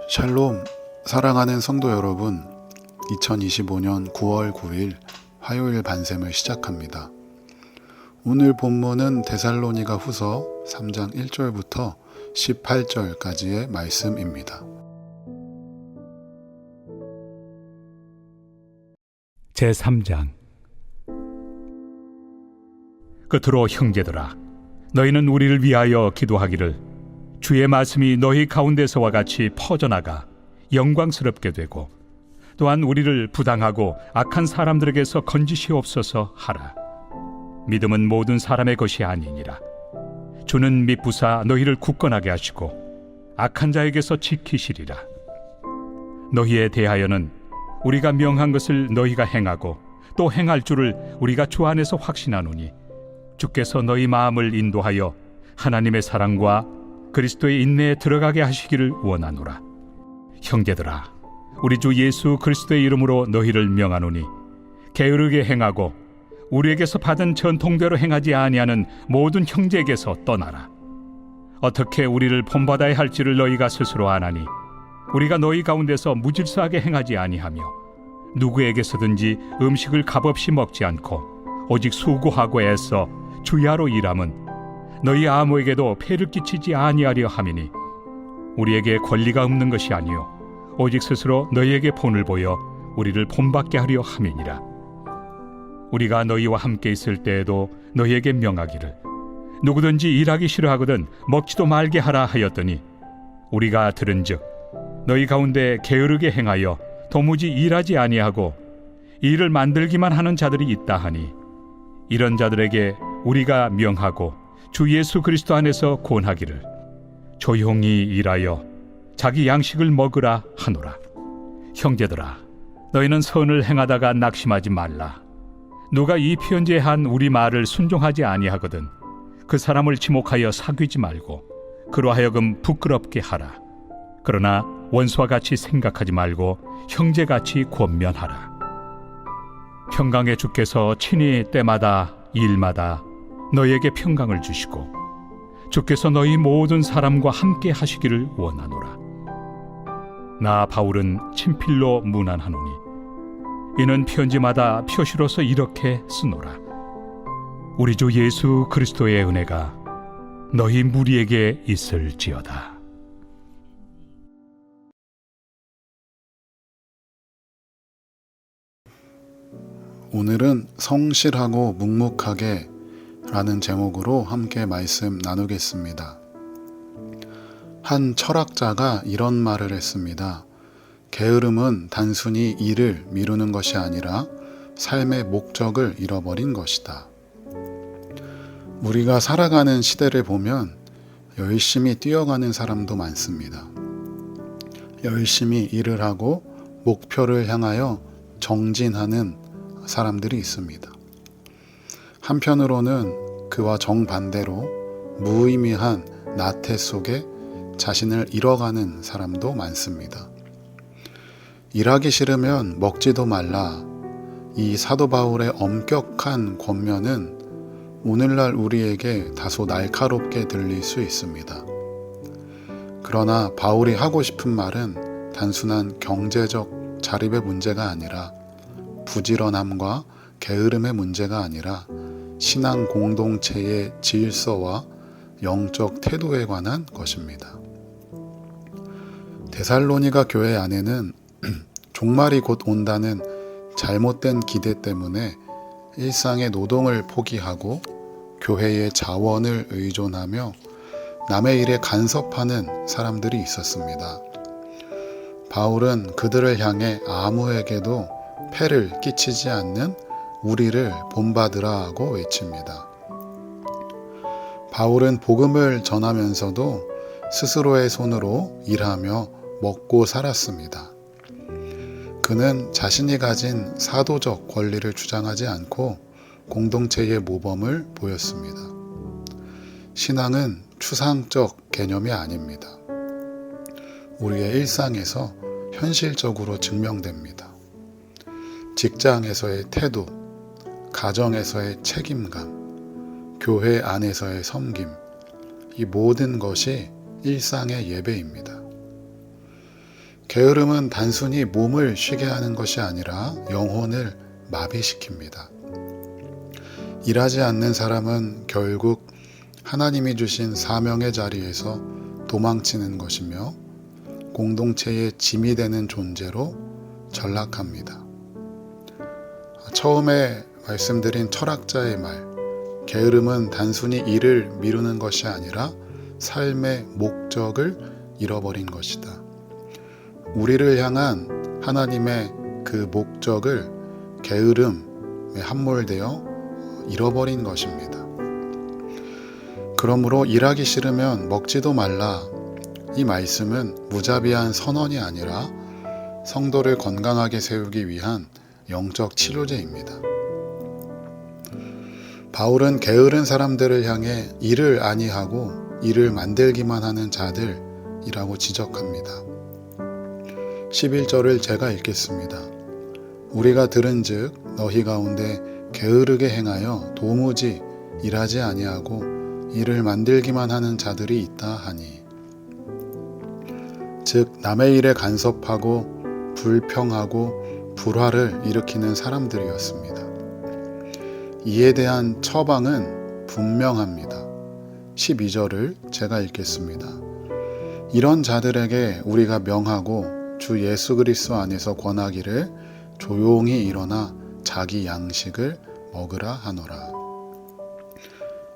샬롬, 사랑하는 성도 여러분, 2025년 9월 9일 화요일 반셈을 시작합니다. 오늘 본문은 데살로니가 후서 3장 1절부터 18절까지의 말씀입니다. 제3장. 끝으로 형제들아, 너희는 우리를 위하여 기도하기를 주의 말씀이 너희 가운데서와 같이 퍼져나가 영광스럽게 되고 또한 우리를 부당하고 악한 사람들에게서 건지시옵소서 하라. 믿음은 모든 사람의 것이 아니니라. 주는 미쁘사 너희를 굳건하게 하시고 악한 자에게서 지키시리라. 너희에 대하여는 우리가 명한 것을 너희가 행하고 또 행할 줄을 우리가 주 안에서 확신하노니 주께서 너희 마음을 인도하여 하나님의 사랑과 그리스도의 인내에 들어가게 하시기를 원하노라. 형제들아, 우리 주 예수 그리스도의 이름으로 너희를 명하노니 게으르게 행하고 우리에게서 받은 전통대로 행하지 아니하는 모든 형제에게서 떠나라. 어떻게 우리를 본받아야 할지를 너희가 스스로 아나니 우리가 너희 가운데서 무질서하게 행하지 아니하며 누구에게서든지 음식을 값없이 먹지 않고 오직 수고하고 애써 주야로 일함은 너희 아무에게도 폐를 끼치지 아니하려 함이니 우리에게 권리가 없는 것이 아니요 오직 스스로 너희에게 본을 보여 우리를 본받게 하려 함이니라. 우리가 너희와 함께 있을 때에도 너희에게 명하기를 누구든지 일하기 싫어하거든 먹지도 말게 하라 하였더니 우리가 들은즉 너희 가운데 게으르게 행하여 도무지 일하지 아니하고 일을 만들기만 하는 자들이 있다 하니 이런 자들에게 우리가 명하고 주 예수 그리스도 안에서 권하기를 조용히 일하여 자기 양식을 먹으라 하노라. 형제들아, 너희는 선을 행하다가 낙심하지 말라. 누가 이 편지에 한 우리 말을 순종하지 아니하거든 그 사람을 지목하여 사귀지 말고 그로 하여금 부끄럽게 하라. 그러나 원수와 같이 생각하지 말고 형제같이 권면하라. 평강의 주께서 친히 때마다 일마다 너희에게 평강을 주시고 주께서 너희 모든 사람과 함께 하시기를 원하노라. 나 바울은 친필로 문안하노니 이는 편지마다 표시로서 이렇게 쓰노라. 우리 주 예수 그리스도의 은혜가 너희 무리에게 있을지어다. 오늘은 성실하고 묵묵하게 라는 제목으로 함께 말씀 나누겠습니다. 한 철학자가 이런 말을 했습니다. 게으름은 단순히 일을 미루는 것이 아니라 삶의 목적을 잃어버린 것이다. 우리가 살아가는 시대를 보면 열심히 뛰어가는 사람도 많습니다. 열심히 일을 하고 목표를 향하여 정진하는 사람들이 있습니다. 한편으로는 그와 정반대로 무의미한 나태 속에 자신을 잃어가는 사람도 많습니다. 일하기 싫으면 먹지도 말라. 이 사도 바울의 엄격한 권면은 오늘날 우리에게 다소 날카롭게 들릴 수 있습니다. 그러나 바울이 하고 싶은 말은 단순한 경제적 자립의 문제가 아니라 부지런함과 게으름의 문제가 아니라 신앙 공동체의 질서와 영적 태도에 관한 것입니다. 데살로니가 교회 안에는 종말이 곧 온다는 잘못된 기대 때문에 일상의 노동을 포기하고 교회의 자원을 의존하며 남의 일에 간섭하는 사람들이 있었습니다. 바울은 그들을 향해 아무에게도 폐를 끼치지 않는 우리를 본받으라 고 외칩니다. 바울은 복음을 전하면서도 스스로의 손으로 일하며 먹고 살았습니다. 그는 자신이 가진 사도적 권리를 주장하지 않고 공동체의 모범을 보였습니다. 신앙은 추상적 개념이 아닙니다. 우리의 일상에서 현실적으로 증명됩니다. 직장에서의 태도, 가정에서의 책임감, 교회 안에서의 섬김, 이 모든 것이 일상의 예배입니다. 게으름은 단순히 몸을 쉬게 하는 것이 아니라 영혼을 마비시킵니다. 일하지 않는 사람은 결국 하나님이 주신 사명의 자리에서 도망치는 것이며 공동체의 짐이 되는 존재로 전락합니다. 처음에 말씀드린 철학자의 말, 게으름은 단순히 일을 미루는 것이 아니라 삶의 목적을 잃어버린 것이다. 우리를 향한 하나님의 그 목적을 게으름에 함몰되어 잃어버린 것입니다. 그러므로 일하기 싫으면 먹지도 말라. 이 말씀은 무자비한 선언이 아니라 성도를 건강하게 세우기 위한 영적 치료제입니다. 바울은 게으른 사람들을 향해 일을 아니하고 일을 만들기만 하는 자들이라고 지적합니다. 11절을 제가 읽겠습니다. 우리가 들은즉 너희 가운데 게으르게 행하여 도무지 일하지 아니하고 일을 만들기만 하는 자들이 있다 하니, 즉 남의 일에 간섭하고 불평하고 불화를 일으키는 사람들이었습니다. 이에 대한 처방은 분명합니다. 12절을 제가 읽겠습니다. 이런 자들에게 우리가 명하고 주 예수 그리스도 안에서 권하기를 조용히 일어나 자기 양식을 먹으라 하노라.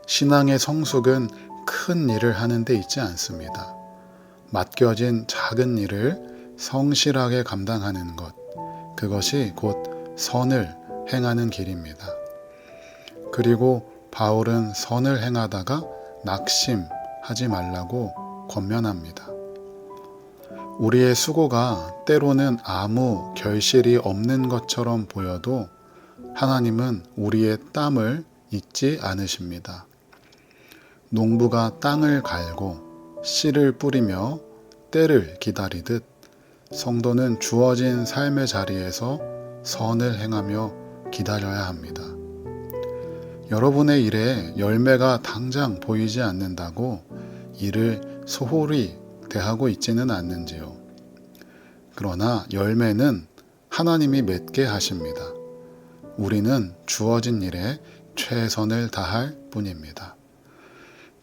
신앙의 성숙은 큰 일을 하는 데 있지 않습니다. 맡겨진 작은 일을 성실하게 감당하는 것, 그것이 곧 선을 행하는 길입니다. 그리고 바울은 선을 행하다가 낙심하지 말라고 권면합니다. 우리의 수고가 때로는 아무 결실이 없는 것처럼 보여도 하나님은 우리의 땀을 잊지 않으십니다. 농부가 땅을 갈고 씨를 뿌리며 때를 기다리듯 성도는 주어진 삶의 자리에서 선을 행하며 기다려야 합니다. 여러분의 일에 열매가 당장 보이지 않는다고 일을 소홀히 대하고 있지는 않는지요. 그러나 열매는 하나님이 맺게 하십니다. 우리는 주어진 일에 최선을 다할 뿐입니다.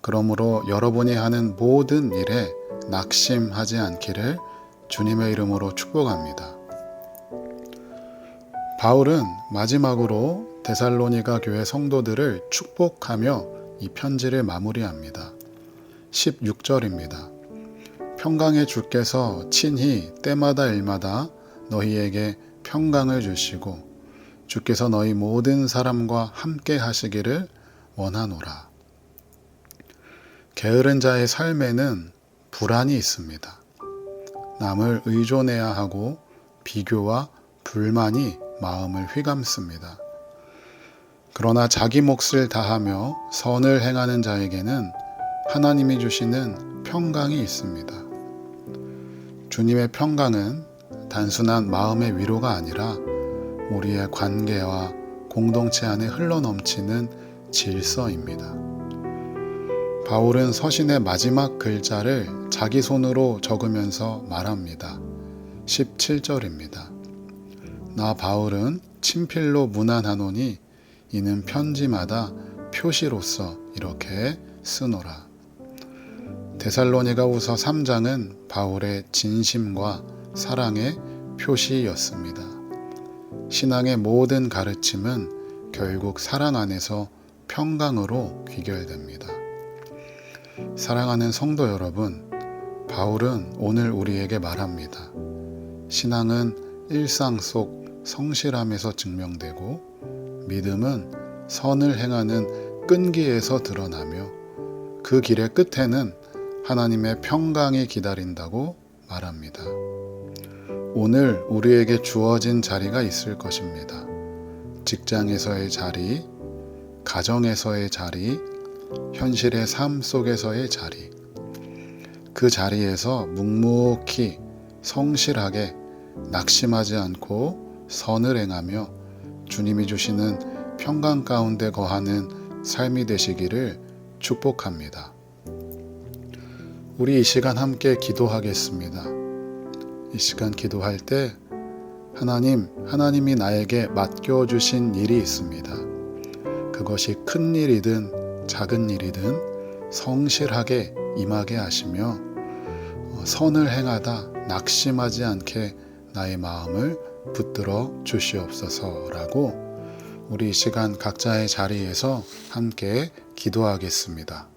그러므로 여러분이 하는 모든 일에 낙심하지 않기를 주님의 이름으로 축복합니다. 바울은 마지막으로 데살로니가 교회 성도들을 축복하며 이 편지를 마무리합니다. 16절입니다. 평강의 주께서 친히 때마다 일마다 너희에게 평강을 주시고 주께서 너희 모든 사람과 함께 하시기를 원하노라. 게으른 자의 삶에는 불안이 있습니다. 남을 의존해야 하고 비교와 불만이 마음을 휘감습니다. 그러나 자기 몫을 다하며 선을 행하는 자에게는 하나님이 주시는 평강이 있습니다. 주님의 평강은 단순한 마음의 위로가 아니라 우리의 관계와 공동체 안에 흘러넘치는 질서입니다. 바울은 서신의 마지막 글자를 자기 손으로 적으면서 말합니다. 17절입니다. 나 바울은 친필로 문안하노니 이는 편지마다 표시로서 이렇게 쓰노라. 데살로니가후서 3장은 바울의 진심과 사랑의 표시였습니다. 신앙의 모든 가르침은 결국 사랑 안에서 평강으로 귀결됩니다. 사랑하는 성도 여러분, 바울은 오늘 우리에게 말합니다. 신앙은 일상 속 성실함에서 증명되고 믿음은 선을 행하는 끈기에서 드러나며 그 길의 끝에는 하나님의 평강이 기다린다고 말합니다. 오늘 우리에게 주어진 자리가 있을 것입니다. 직장에서의 자리, 가정에서의 자리, 현실의 삶 속에서의 자리. 그 자리에서 묵묵히 성실하게 낙심하지 않고 선을 행하며 주님이 주시는 평강 가운데 거하는 삶이 되시기를 축복합니다. 우리 이 시간 함께 기도하겠습니다. 이 시간 기도할 때 하나님이 나에게 맡겨주신 일이 있습니다. 그것이 큰 일이든 작은 일이든 성실하게 임하게 하시며 선을 행하다 낙심하지 않게 나의 마음을 붙들어 주시옵소서라고 우리 이 시간 각자의 자리에서 함께 기도하겠습니다.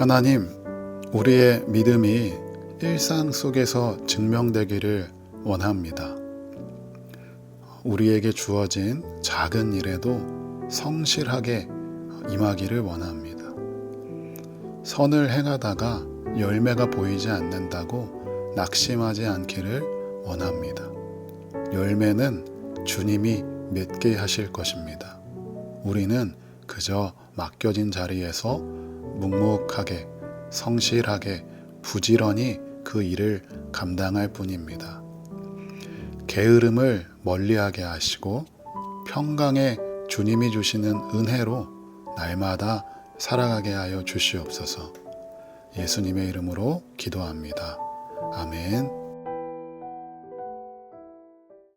하나님, 우리의 믿음이 일상 속에서 증명되기를 원합니다. 우리에게 주어진 작은 일에도 성실하게 임하기를 원합니다. 선을 행하다가 열매가 보이지 않는다고 낙심하지 않기를 원합니다. 열매는 주님이 맺게 하실 것입니다. 우리는 그저 맡겨진 자리에서 묵묵하게, 성실하게, 부지런히 그 일을 감당할 뿐입니다. 게으름을 멀리하게 하시고 평강에 주님이 주시는 은혜로 날마다 살아가게 하여 주시옵소서. 예수님의 이름으로 기도합니다. 아멘.